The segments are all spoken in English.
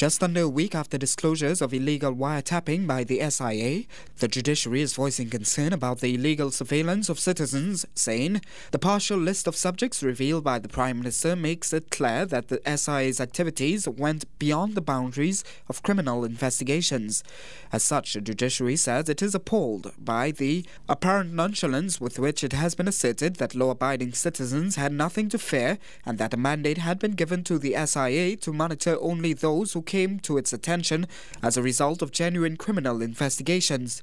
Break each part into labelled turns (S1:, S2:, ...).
S1: Just under a week after disclosures of illegal wiretapping by the SIA, the Judiciary is voicing concern about the illegal surveillance of citizens, saying the partial list of subjects revealed by the Prime Minister makes it clear that the SIA's activities went beyond the boundaries of criminal investigations. As such, the Judiciary says it is appalled by the apparent nonchalance with which it has been asserted that law-abiding citizens had nothing to fear and that a mandate had been given to the SIA to monitor only those who came to its attention as a result of genuine criminal investigations.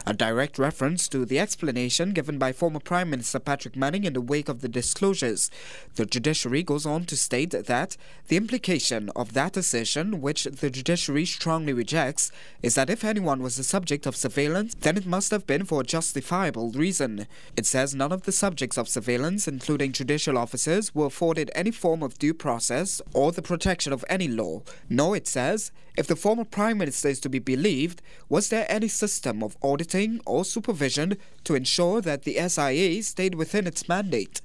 S1: A direct reference to the explanation given by former Prime Minister Patrick Manning in the wake of the disclosures. The Judiciary goes on to state that the implication of that assertion, which the Judiciary strongly rejects, is that if anyone was the subject of surveillance, then it must have been for a justifiable reason. It says none of the subjects of surveillance, including judicial officers, were afforded any form of due process or the protection of any law. Nor, it says, if the former Prime Minister is to be believed, was there any system of auditing or supervision to ensure that the SIA stayed within its mandate.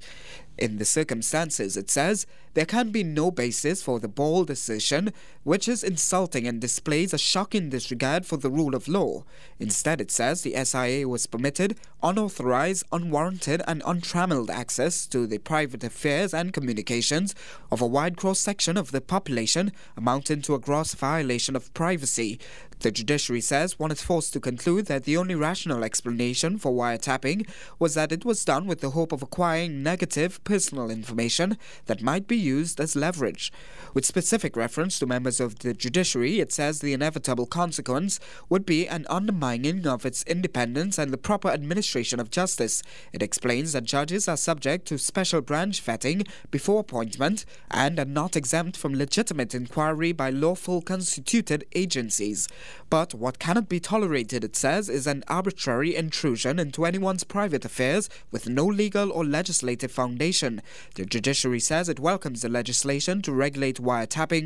S1: In the circumstances, it says, there can be no basis for the bold assertion, which is insulting and displays a shocking disregard for the rule of law. Instead, it says the SIA was permitted unauthorized, unwarranted and untrammeled access to the private affairs and communications of a wide cross-section of the population, amounting to a gross violation of privacy. The Judiciary says one is forced to conclude that the only rational explanation for wiretapping was that it was done with the hope of acquiring negative personal information that might be used as leverage. With specific reference to members of the Judiciary, it says the inevitable consequence would be an undermining of its independence and the proper administration of justice. It explains that judges are subject to special branch vetting before appointment and are not exempt from legitimate inquiry by lawful constituted agencies. But what cannot be tolerated, it says, is an arbitrary intrusion into anyone's private affairs with no legal or legislative foundation. The Judiciary says it welcomes the legislation to regulate wiretapping.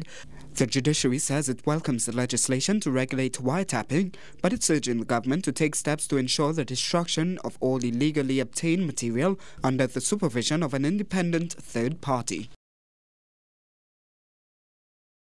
S1: But it's urging the government to take steps to ensure the destruction of all illegally obtained material under the supervision of an independent third party.